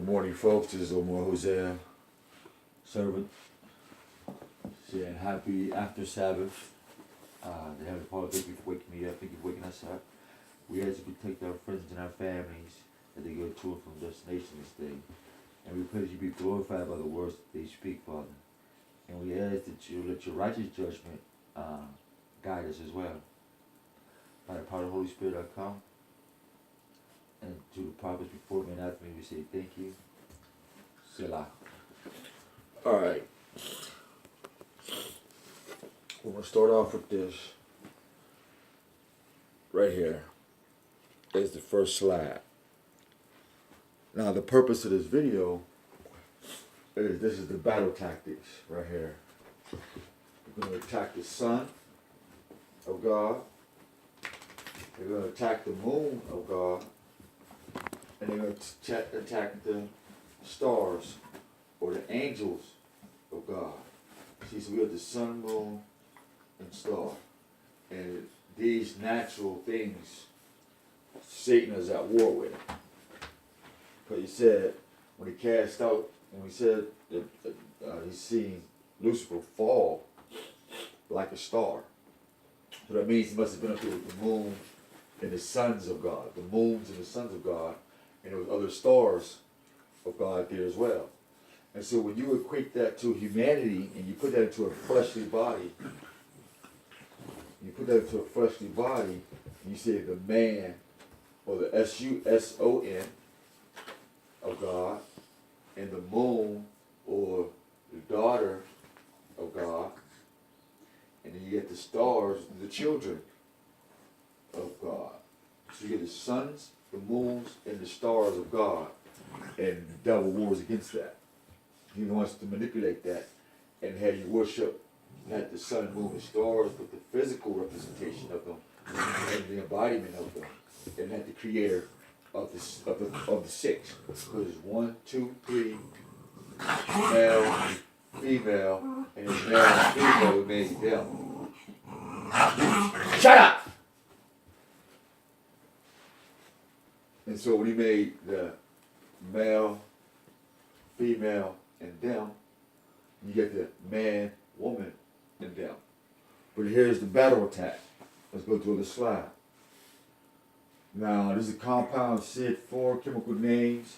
morning, folks. This is Omar Jose, servant, saying happy after Sabbath. The Heavenly Father, thank you for waking me up. Thank you for waking us up. We ask you to protect our friends and our families as they go to and from destination this day. And we pray that you be glorified by the words that they speak, Father. And we ask that you let your righteous judgment guide us as well. By the power of the Holy Spirit, I come. And to the prophets before me and after me, we say thank you. Selah. All right. We're going to start off with this. Right here is the first slide. Now, the purpose of this video is this is the battle tactics right here. We're going to attack the sun of God. We're going to attack the moon of God. And they're going to attack the stars or the angels of God. See, so we have the sun, moon, and star. And these natural things, Satan is at war with. Because he said, when he cast out, when he said that he's seen Lucifer fall like a star. So that means he must have been up there with the moon and the sons of God. The moons and the sons of God. And there was other stars of God there as well. And so when you equate that to humanity and you put that into a fleshly body, and you say the man or the S-U-S-O-N of God and the moon or the daughter of God, and then you get the stars, the children of God. So you get the sons, the moons, and the stars of God, and the devil wars against that. He wants to manipulate that and have you worship not the sun, moon, and stars, but the physical representation of them and the embodiment of them, and not the creator of the six. Because it's 1, 2, 3, male, female, and it's male and female that made them. Shut up! And so when he made the male, female, and them, you get the man, woman, and them. But here's the battle attack. Let's go to the slide. Now, this is a compound said 4 chemical names,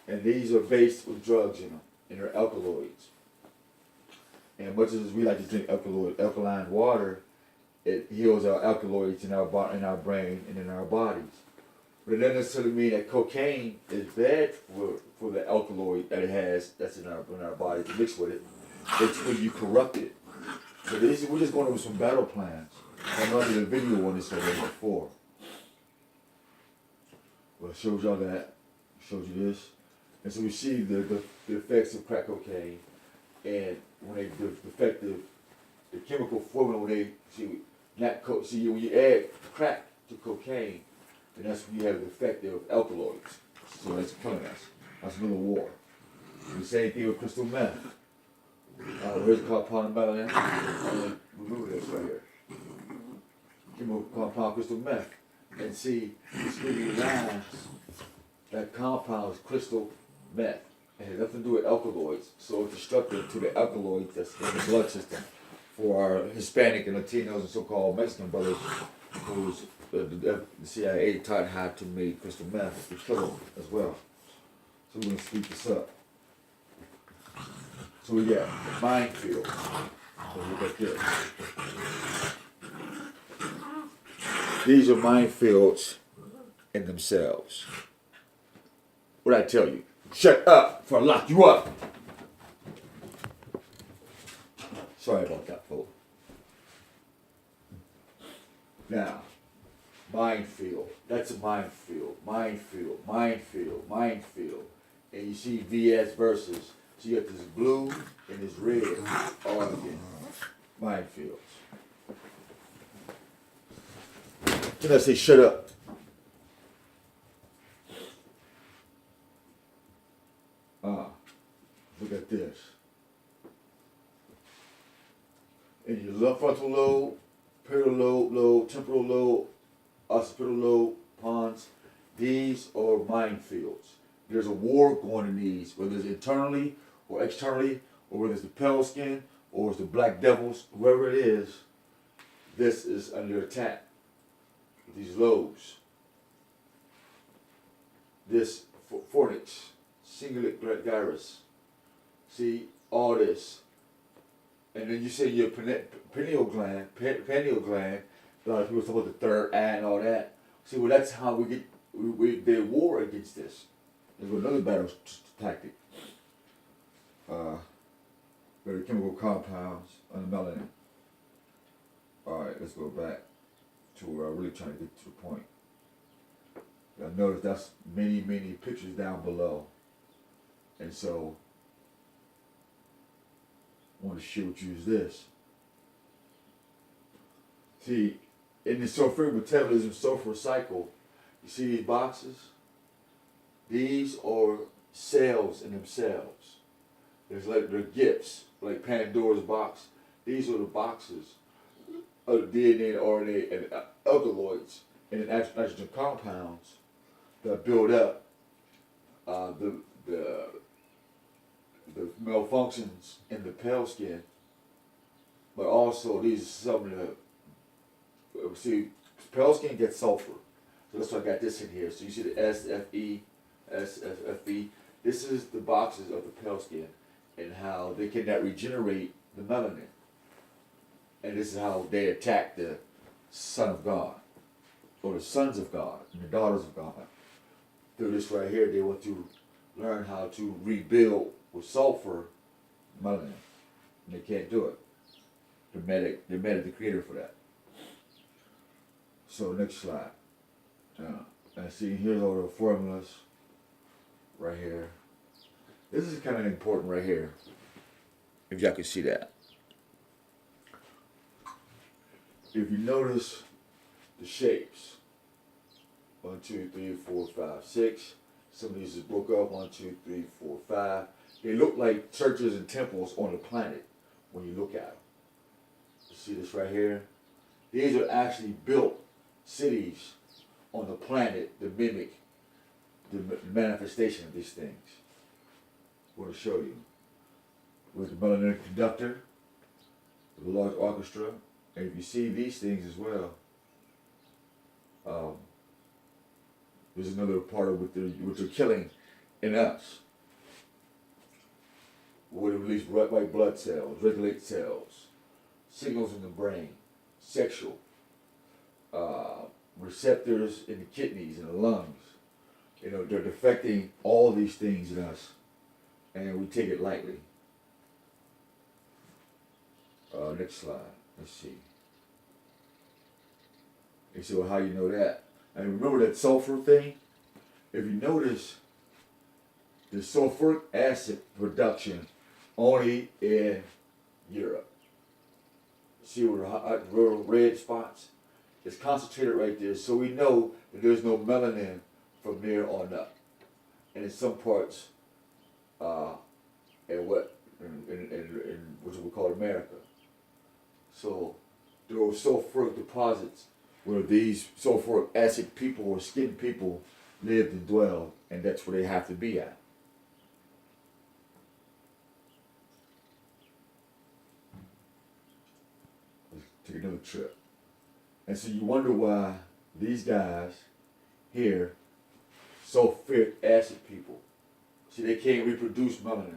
and these are based with drugs in them, and they're alkaloids. And much as we like to drink alkaline water, it heals our alkaloids in our brain and in our bodies. But it doesn't necessarily mean that cocaine is bad for the alkaloid that it has that's in our body to mix with it. It's when you corrupt it. So we're just going over some battle plans. I know I did a video on this already before. Well, it shows y'all that. It shows you this. And so we see the effects of crack cocaine, and when they the chemical formula when they when you add crack to cocaine, and that's when you have the effect of alkaloids. So that's killing us. That's another war. The same thing with crystal meth. Here's a compound melon. Remove this right here. Chemical compound crystal meth. And see, it's really lines. That compound is crystal meth. It has nothing to do with alkaloids. So it's destructive to the alkaloids that's in the blood system. For our Hispanic and Latinos and so-called Mexican brothers who's the CIA taught how to make crystal meth to kill them as well. So we're going to speed this up. So we got the minefield. So look at this. These are minefields in themselves. What did I tell you? Shut up before I lock you up. Sorry about that, folks. Now, minefield. That's a minefield. Minefield. Minefield. Minefield. And you see VS versus. So you got this blue and this red all again. Minefields. Then I say shut up. Look at this. And your left frontal lobe, parietal lobe, temporal lobe, occipital lobe, pons, these are minefields. there's a war going in these, whether it's internally or externally, or whether it's the pale skin or it's the black devils, whoever it is, this is under attack. These lobes. This fornix, cingulate gyrus. See, all this. And then you say your pineal gland, a lot of people talk about the third eye and all that. See, well, that's how they war against this. There's another battle tactic. Very chemical compounds on the melanin. Alright, let's go back to where I'm really trying to get to the point. Now notice that's many pictures down below. And so, I want to share with you is this. See, in the sulfuric metabolism, sulfur cycle, you see these boxes? These are cells in themselves. There's like they're gifts, like Pandora's box. These are the boxes of DNA and RNA and alkaloids and nitrogen compounds that build up the malfunctions in the pale skin, but also these are some of the, see, pale skin gets sulfur. So that's why I got this in here. So you see the SFE. This is the boxes of the pale skin and how they cannot regenerate the melanin. And this is how they attack the Son of God, or the sons of God, and the daughters of God. Through this right here, they want to learn how to rebuild with sulfur melanin. And they can't do it. They're mad at the creator for that. So next slide. And see, here's all the formulas right here. This is kind of important right here, if y'all can see that. If you notice the shapes, 1, 2, 3, 4, 5, 6. Some of these is broke up, 1, 2, 3, 4, 5. They look like churches and temples on the planet when you look at them. You see this right here? These are actually built cities on the planet to mimic the manifestation of these things. I want to show you. With the melanated conductor, with a large orchestra, and if you see these things as well, there's another part of what they're killing in us. Would release white blood cells, regulate cells, signals in the brain, sexual, receptors in the kidneys and the lungs. You know, they're defecting all these things in us, and we take it lightly. Next slide. Let's see. You say, well, how you know that? And remember that sulfur thing? If you notice, the sulfuric acid production only in Europe. See where the little red spots? It's concentrated right there, so we know that there's no melanin from there on up. And in some parts, in what we call America. So there are sulfuric deposits where these sulfuric acid people or skin people lived and dwelled, and that's where they have to be at. Let's take another trip. And so you wonder why these guys here, sulfuric acid people, see, they can't reproduce melanin.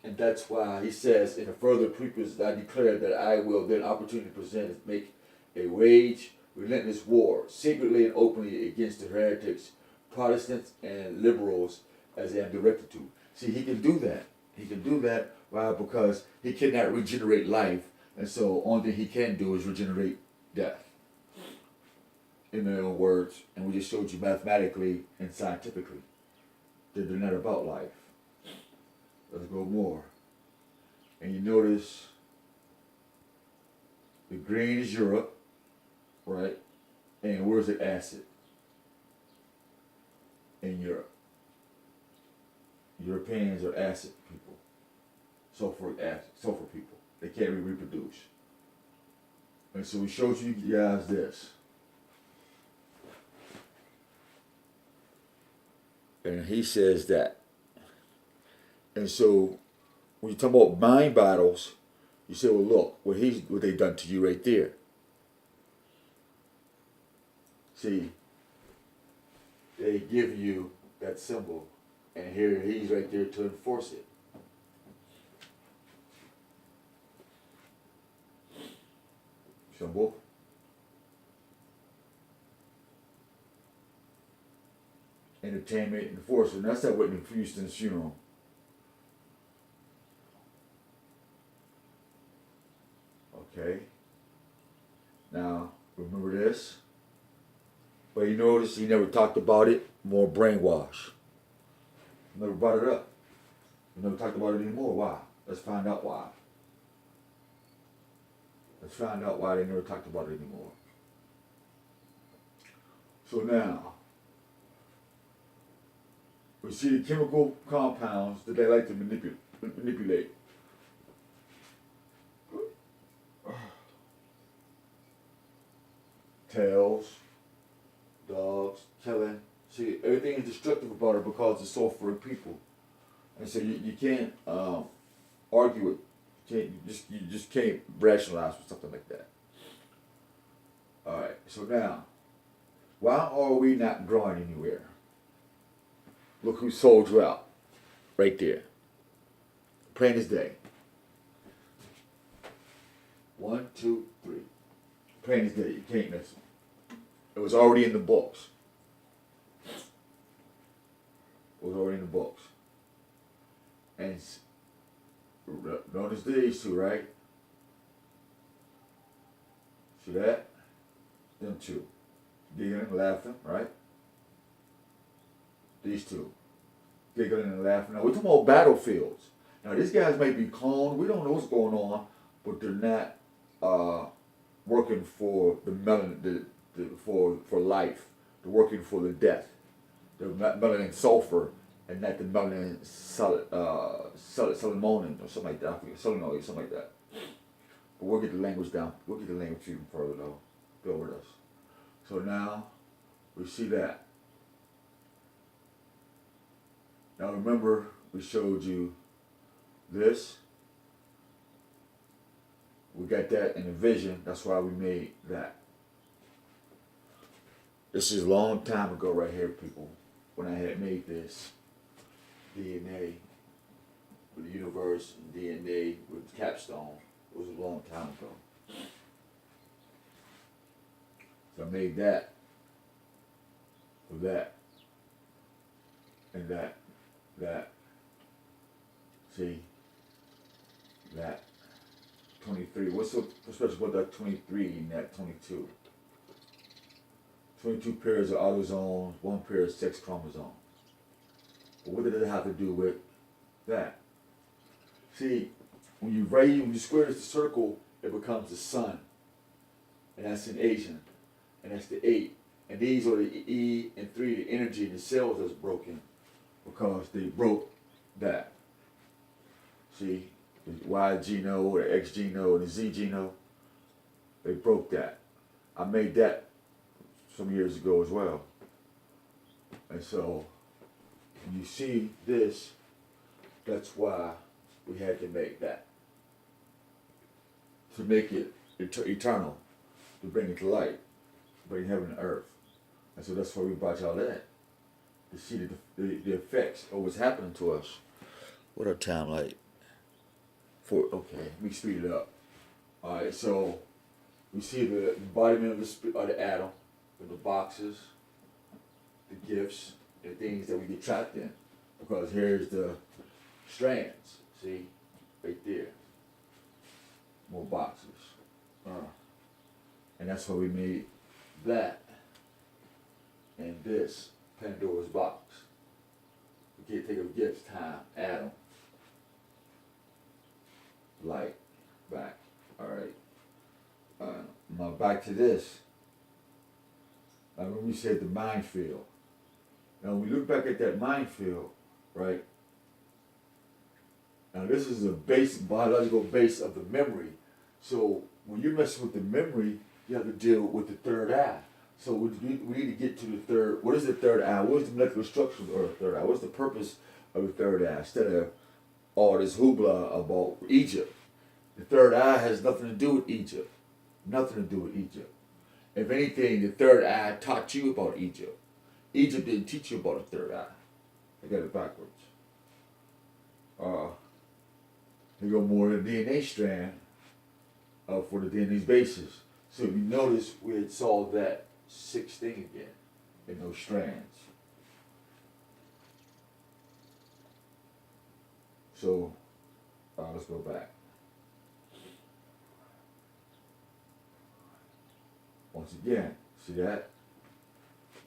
And that's why he says, in a further preface, I declare that I will then opportunity present and make a wage relentless war, secretly and openly, against the heretics, Protestants, and liberals, as I am directed to. See, he can do that. He can do that, why? Because he cannot regenerate life, and so only thing he can do is regenerate death. In their own words, and we just showed you mathematically and scientifically that they're not about life. Let's go more. And you notice the green is Europe, right? And where's the acid? In Europe. Europeans are acid people. Sulfur people. They can't reproduce. And so we showed you guys this. And he says that. And so when you talk about mind battles, you say, well, look, what they done to you right there. See, they give you that symbol, and here he's right there to enforce it. Symbol. Entertainment, enforcer. And that's that Whitney Houston's funeral. Okay. Now, remember this? But you notice he never talked about it. More brainwash. Never brought it up. He never talked about it anymore. Why? Let's find out why. Let's find out why they never talked about it anymore. So now, we see the chemical compounds that they like to manipulate. Tails, dogs, killing. See, everything is destructive about it because it's all for the people. And so you can't argue it. You just can't rationalize with something like that. Alright, so now, why are we not growing anywhere? Look who sold you out. Right there. Plain as day. 1, 2, 3. Plain as day. You can't miss them. It was already in the books. It was already in the books. And notice these two, right? See that? Them two. Giggling, laughing, right? These two. Giggling and laughing. Now, we're talking about battlefields. Now, these guys may be cloned. We don't know what's going on, but they're not working for the melanin, for life. They're working for the death. The melanin sulfur and not the melanin selemonin or something like that. I forget, solenoid, something like that. But we'll get the language down. We'll get the language even further though. Go with us. So now we see that. Now remember, we showed you this. We got that in the vision. That's why we made that. This is a long time ago right here, people, when I had made this DNA with the universe and DNA with capstone. It was a long time ago. So I made that for that and that. See? That. 23. What's so special about that 23 and that 22? 22 pairs of autosomes, 1 pair of sex chromosomes. But what did it have to do with that? See, when you square this circle, it becomes the sun. And that's in Asian. And that's the 8. And these are the E and 3, the energy in the cells that's broken. Because they broke that. See, the Y genome, the X genome, and the Z genome, they broke that. I made that some years ago as well. And so, when you see this, that's why we had to make that. To make it eternal, to bring it to light, bring heaven and earth. And so that's why we brought y'all that. To see the effects of what's happening to us. What our time like? Okay, we speed it up. Alright, so we see the embodiment of the atom, of the boxes, the gifts, and things that we get trapped in. Because here's the strands, see? Right there. More boxes. And that's why we made that and this. Pandora's box. We can't think of gifts, time, atom, light, back. Alright. Now back to this. Now when we said the minefield. Now when we look back at that minefield, right? Now this is the base, biological base of the memory. So when you're messing with the memory, you have to deal with the third eye. So we need to get to the third. What is the third eye? What is the molecular structure of the third eye? What's the purpose of the third eye? Instead of all this hoopla about Egypt, the third eye has nothing to do with Egypt. Nothing to do with Egypt. If anything, the third eye taught you about Egypt. Egypt didn't teach you about the third eye. I got it backwards. You go more to the DNA strand for the DNA's basis. So if you notice, we had solved that 6th thing again in those strands. So let's go back. Once again, see that?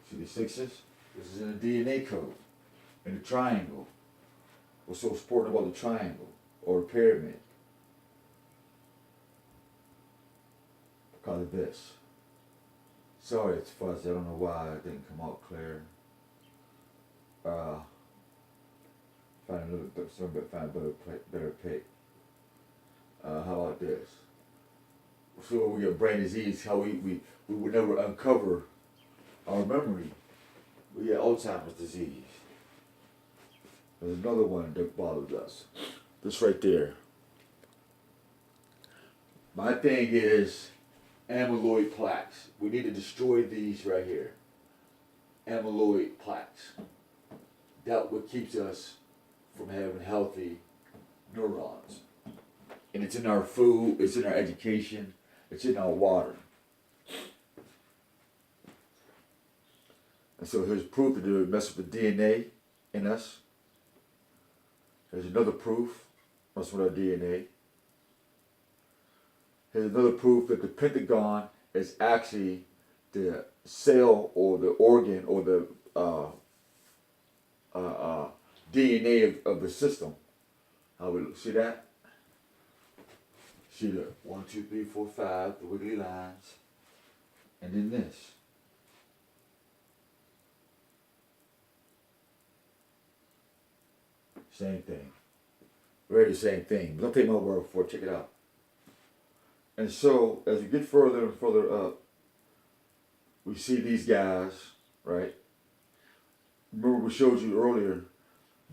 See the 6s? This is in the DNA code. In the triangle. What's so important about the triangle or the pyramid? Because of this. Sorry it's fuzzy. I don't know why it didn't come out clear. Find a little bit, find a better pick. How about this? So when we get brain disease, how we would never uncover our memory. We get Alzheimer's disease. There's another one that bothers us. This right there. My thing is amyloid plaques. We need to destroy these right here. Amyloid plaques. That's what keeps us from having healthy neurons. And it's in our food, it's in our education, it's in our water. And so here's proof that it messes with the DNA in us. Here's another proof, messes with our DNA. Here's another proof that the Pentagon is actually the cell or the organ or the DNA of the system. How we look, see that? See the 1, 2, 3, 4, 5, the wiggly lines, and then this. Same thing. Really the same thing. Don't take my word for it. Check it out. And so, as we get further and further up, we see these guys, right? Remember we showed you earlier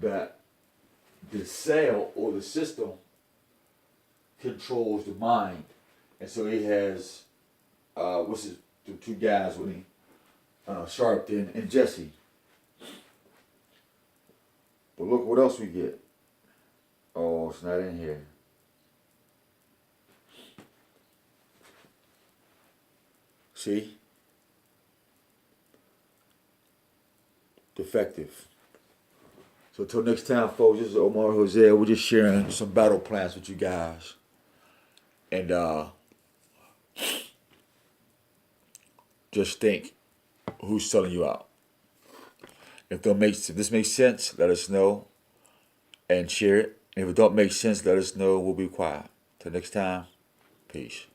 that the cell or the system controls the mind. And so he has, the 2 guys with him, Sharpton and Jesse. But look what else we get. Oh, it's not in here. See? Defective. So until next time, folks, this is Omar Jose. We're just sharing some battle plans with you guys. And just think who's selling you out. If this makes sense, let us know and share it. And if it don't make sense, let us know. We'll be quiet. Till next time, peace.